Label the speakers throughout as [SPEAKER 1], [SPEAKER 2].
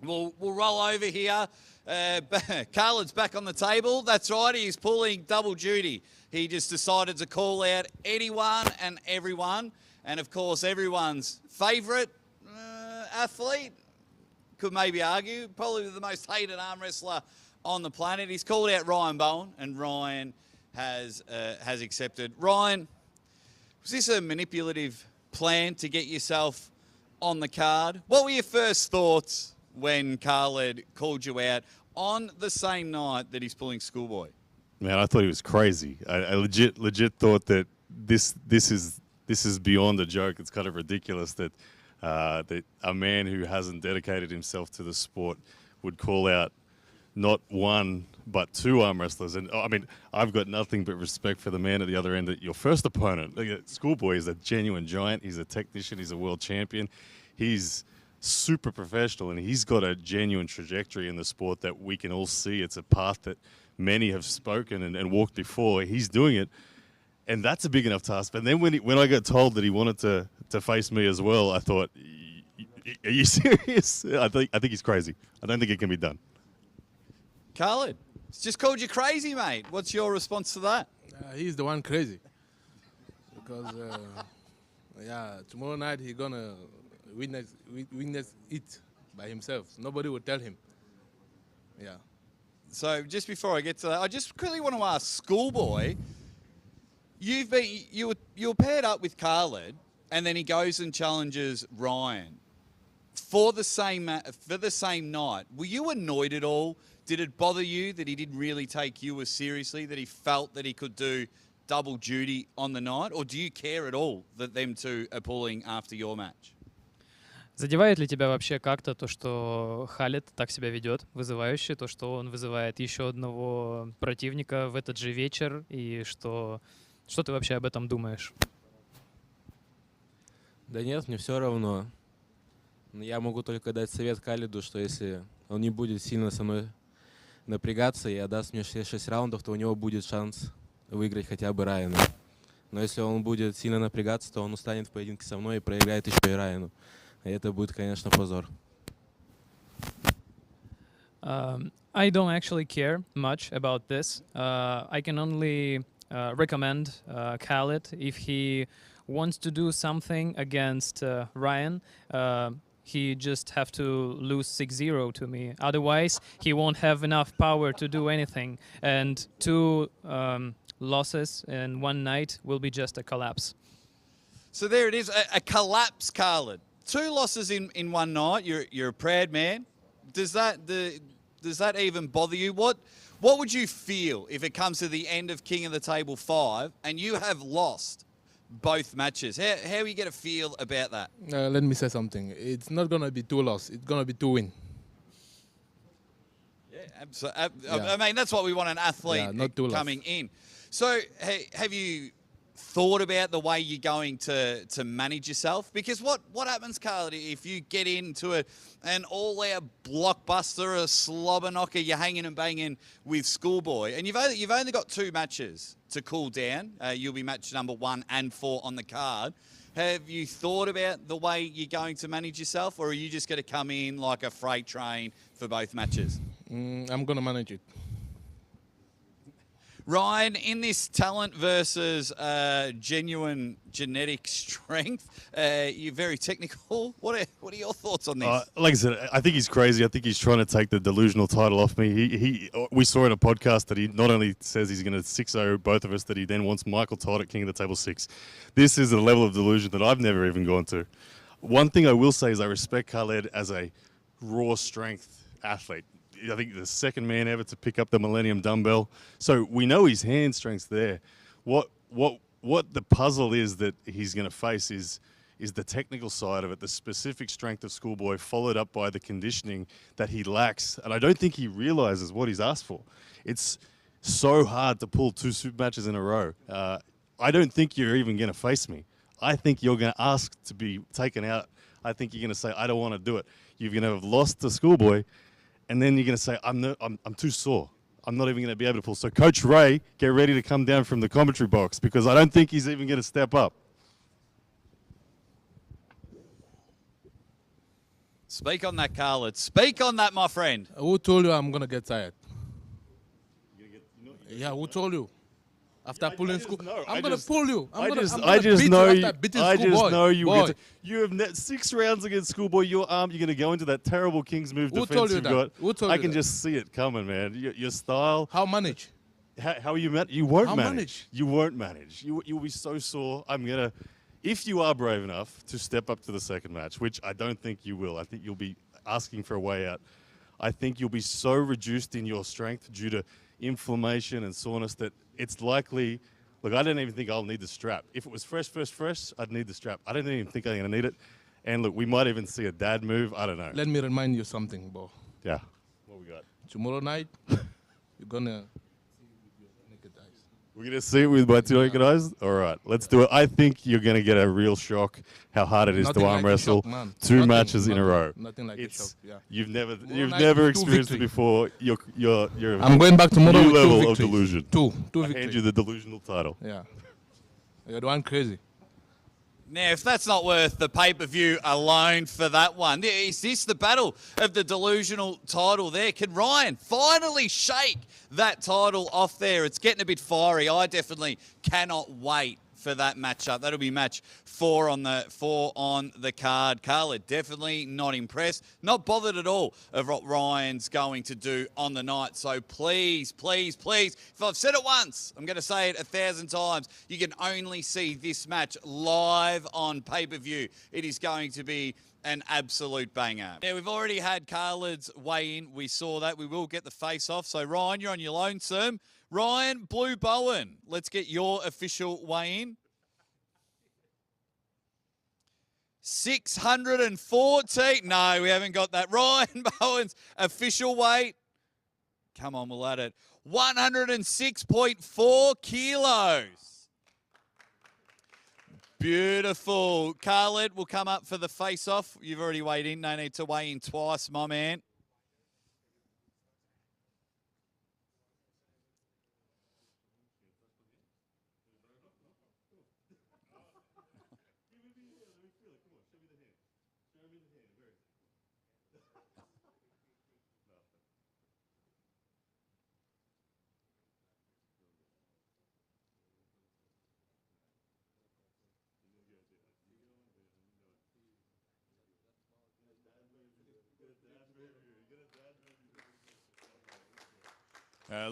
[SPEAKER 1] We'll roll over here. Khaled's back on the table. That's right, he's pulling double duty. He just decided to call out anyone and everyone. And, of course, everyone's favourite athlete, could maybe argue, probably the most hated arm wrestler on the planet. He's called out Ryan Bowen, and Ryan has accepted. Ryan, was this a manipulative plan to get yourself on the card? What were your first thoughts when Khaled called you out on the same night that he's pulling Schoolboy?
[SPEAKER 2] Man, I thought he was crazy. I legit thought that this is beyond a joke. It's kind of ridiculous that that a man who hasn't dedicated himself to the sport would call out not one but two arm wrestlers. And I mean, I've got nothing but respect for the man at the other end. That your first opponent, Schoolboy, is a genuine giant. He's a technician. He's a world champion. He's super professional, and he's got a genuine trajectory in the sport that we can all see. It's a path that many have spoken and walked before. He's doing it, and that's a big enough task. But then when I got told that he wanted to face me as well, I thought, are you serious? I think he's crazy. I don't think it can be done.
[SPEAKER 1] Khaled, it's just called you crazy, mate. What's your response to that?
[SPEAKER 3] He's the one crazy. Because, tomorrow night he's going to witness it by himself. Nobody will tell him. Yeah.
[SPEAKER 1] So just before I get to that, I just quickly want to ask Schoolboy, you were paired up with Khaled, and then he goes and challenges Ryan for the same night. Were you annoyed at all? Did it bother you that he didn't really take you as seriously, that he felt that he could do double duty on the night? Or do you care at all that them two are pulling after your match?
[SPEAKER 4] Задевает ли тебя вообще как-то то, что Khaled так себя ведет, вызывающе, то, что он вызывает еще одного противника в этот же вечер, и что ты вообще об этом думаешь?
[SPEAKER 5] Да нет, мне все равно. Я могу только дать совет Кhalеду, что если он не будет сильно со мной напрягаться и отдаст мне все 6 раундов, то у него будет шанс выиграть хотя бы Райану. Но если он будет сильно напрягаться, то он устанет в поединке со мной и проиграет еще и Райану. И это будет, конечно, позор.
[SPEAKER 4] I don't actually care much about this. I can only recommend Khaled if he wants to do something against Ryan. He just have to lose 6-0 to me. Otherwise, he won't have enough power to do anything. And 2 losses in one night will be just a collapse.
[SPEAKER 1] So there it is, a collapse, Khaled. 2 losses in one night. You're a proud man. Does that even bother you? What would you feel if it comes to the end of King of the Table 5 and you have lost both matches? How are you going to feel about that?
[SPEAKER 3] Let me say something. It's not going to be 2 losses. It's going to be 2 wins.
[SPEAKER 1] Yeah, absolutely. I mean, that's what we want an athlete
[SPEAKER 3] not 2
[SPEAKER 1] coming in. So have you thought about the way you're going to manage yourself? Because what happens, Khaled, if you get into an all-out blockbuster, a slobber knocker, you're hanging and banging with Schoolboy, and you've only got 2 matches to cool down. You'll be match number 1 and 4 on the card. Have you thought about the way you're going to manage yourself, or are you just going to come in like a freight train for both matches?
[SPEAKER 3] I'm going to manage it.
[SPEAKER 1] Ryan, in this talent versus genuine genetic strength, you're very technical. What are your thoughts on this?
[SPEAKER 2] Like I said, I think he's crazy. I think he's trying to take the delusional title off me. We saw in a podcast that he not only says he's going to 6-0 both of us, that he then wants Michael Todd at King of the Table 6. This is a level of delusion that I've never even gone to. One thing I will say is I respect Khaled as a raw strength athlete. I think the second man ever to pick up the Millennium Dumbbell. So we know his hand strength's there. What the puzzle is that he's going to face is the technical side of it, the specific strength of Schoolboy followed up by the conditioning that he lacks. And I don't think he realizes what he's asked for. It's so hard to pull 2 super matches in a row. I don't think you're even going to face me. I think you're going to ask to be taken out. I think you're going to say, I don't want to do it. You're going to have lost to Schoolboy. And then you're going to say, I'm too sore. I'm not even going to be able to pull. So Coach Ray, get ready to come down from the commentary box, because I don't think he's even going to step up.
[SPEAKER 1] Speak on that, Khaled. Speak on that, my friend.
[SPEAKER 3] Who told you I'm gonna get tired? Yeah, who told you? After pulling school, I'm gonna pull you. I'm gonna beat you after beating schoolboy.
[SPEAKER 2] You
[SPEAKER 3] Boy.
[SPEAKER 2] you have 6 rounds against schoolboy. Your arm, you're gonna go into that terrible King's move
[SPEAKER 3] Who
[SPEAKER 2] defense
[SPEAKER 3] told you
[SPEAKER 2] you've
[SPEAKER 3] that?
[SPEAKER 2] got.
[SPEAKER 3] Who told
[SPEAKER 2] I
[SPEAKER 3] you
[SPEAKER 2] can
[SPEAKER 3] that?
[SPEAKER 2] just see it coming, man. Your style.
[SPEAKER 3] How manage?
[SPEAKER 2] How you manage? You won't
[SPEAKER 3] How
[SPEAKER 2] manage.
[SPEAKER 3] manage?
[SPEAKER 2] You won't manage. You'll be so sore. If you are brave enough to step up to the second match, which I don't think you will. I think you'll be asking for a way out. I think you'll be so reduced in your strength due to inflammation and soreness that it's likely. Look, I don't even think I'll need the strap. If it was fresh, I'd need the strap. I don't even think I'm going to need it. And look, we might even see a dad move. I don't know.
[SPEAKER 3] Let me remind you something, Bo.
[SPEAKER 2] Yeah. What we got?
[SPEAKER 3] Tomorrow night, you're gonna see with your naked eyes.
[SPEAKER 2] We're going to see it with my 2 naked eyes? All right, let's do it. I think you're going to get a real shock how hard it is
[SPEAKER 3] Nothing
[SPEAKER 2] to
[SPEAKER 3] like
[SPEAKER 2] arm
[SPEAKER 3] a
[SPEAKER 2] wrestle.
[SPEAKER 3] shock, man.
[SPEAKER 2] 2
[SPEAKER 3] Nothing,
[SPEAKER 2] matches in a row.
[SPEAKER 3] Nothing like a shock, yeah.
[SPEAKER 2] You've never
[SPEAKER 3] night, 2
[SPEAKER 2] experienced it
[SPEAKER 3] victory.
[SPEAKER 2] before. You're
[SPEAKER 3] I'm going back tomorrow
[SPEAKER 2] new
[SPEAKER 3] with 2
[SPEAKER 2] level of
[SPEAKER 3] victories.
[SPEAKER 2] delusion.
[SPEAKER 3] Two
[SPEAKER 2] I hand
[SPEAKER 3] victories.
[SPEAKER 2] you the delusional title.
[SPEAKER 3] Yeah. You're the one crazy.
[SPEAKER 1] Now, if that's not worth the pay-per-view alone for that one, is this the battle of the delusional title there? Can Ryan finally shake that title off there? It's getting a bit fiery. I definitely cannot wait for that matchup. That'll be match 4 on the card. Khaled definitely not impressed, not bothered at all of what Ryan's going to do on the night. So please, please, please, if I've said it once, I'm going to say it 1,000 times. You can only see this match live on pay-per-view. It is going to be an absolute banger. Now, we've already had Khaled's weigh in. We saw that. We will get the face-off. So, Ryan, you're on your lonesome. Ryan Blue Bowen, let's get your official weigh-in. 614. No, we haven't got that. Ryan Bowen's official weight. Come on, we'll add it. 106.4 kilos. Beautiful. Khaled will come up for the face-off. You've already weighed in. No need to weigh in twice, my man.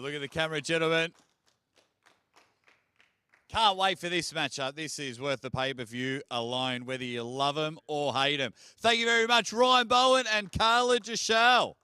[SPEAKER 1] Look at the camera, gentlemen. Can't wait for this matchup. This is worth the pay-per-view alone, whether you love him or hate him. Thank you very much, Ryan Bowen and Khaled Jashell.